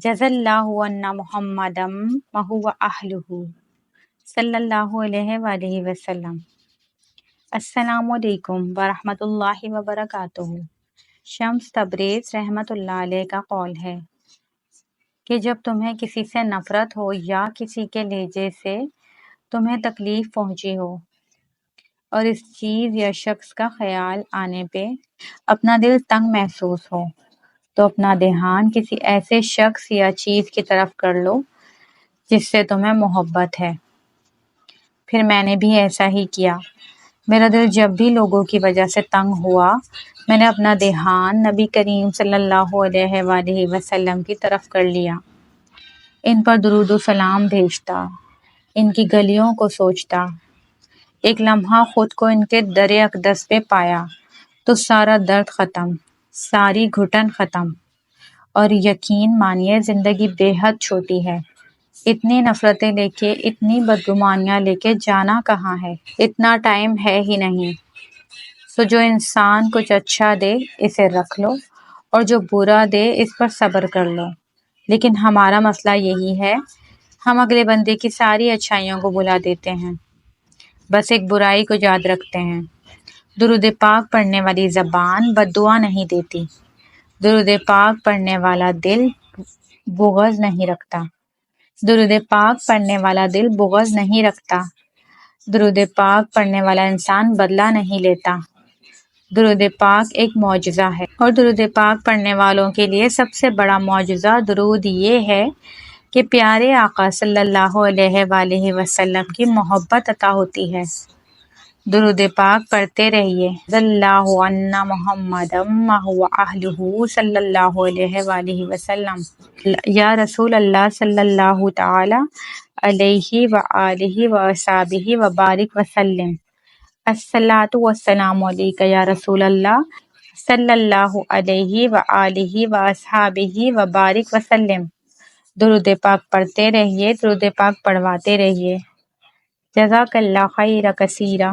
جزا اللہ عنا محمدم وہو اہلہ صلی اللہ علیہ وآلہ وسلم۔ السلام علیکم ورحمۃ اللہ وبرکاتہ۔ شمس تبریز رحمۃ اللہ علیہ کا قول ہے کہ جب تمہیں کسی سے نفرت ہو یا کسی کے لہجے سے تمہیں تکلیف پہنچی ہو اور اس چیز یا شخص کا خیال آنے پہ اپنا دل تنگ محسوس ہو تو اپنا دھیان کسی ایسے شخص یا چیز کی طرف کر لو جس سے تمہیں محبت ہے۔ پھر میں نے بھی ایسا ہی کیا۔ میرا دل جب بھی لوگوں کی وجہ سے تنگ ہوا، میں نے اپنا دھیان نبی کریم صلی اللہ علیہ وآلہ وسلم کی طرف کر لیا۔ ان پر درود و سلام بھیجتا، ان کی گلیوں کو سوچتا، ایک لمحہ خود کو ان کے در اقدس پہ پایا تو سارا درد ختم، ساری گھٹن ختم۔ اور یقین مانیے زندگی بے حد چھوٹی ہے، اتنی نفرتیں لے کے، اتنی بدگمانیاں لے کے جانا کہاں ہے، اتنا ٹائم ہے ہی نہیں۔ سو جو انسان کچھ اچھا دے اسے رکھ لو اور جو برا دے اس پر صبر کر لو۔ لیکن ہمارا مسئلہ یہی ہے، ہم اگلے بندے کی ساری اچھائیوں کو بھلا دیتے ہیں، بس ایک برائی کو یاد رکھتے ہیں۔ درود پاک پڑھنے والی زبان بد دعا نہیں دیتی، درود پاک پڑھنے والا دل بغض نہیں رکھتا، درود پاک پڑھنے والا دل بغض نہیں رکھتا، درود پاک پڑھنے والا انسان بدلہ نہیں لیتا۔ درود پاک ایک معجزہ ہے، اور درود پاک پڑھنے والوں کے لیے سب سے بڑا معجزہ درود یہ ہے کہ پیارے آقا صلی اللہ علیہ وآلہ وسلم کی محبت عطا ہوتی ہے۔ درود پاک پڑھتے رہیے۔ صلی اللہ عنا محمدم وہو اہلہ صلی اللہ علیہ وآلہ وسلم۔ یا رسول اللہ صلی اللہ تعالی علیہ وآلہ وصحبہ وبارک وسلم۔ الصلاۃ والسلام علیک یا رسول اللہ صلی اللہ علیہ وآلہ وصحبہ وبارک وسلم۔ درود پاک پڑھتے رہیے، درود پاک پڑھواتے رہیے۔ جزاک اللہ خیر کثیرا۔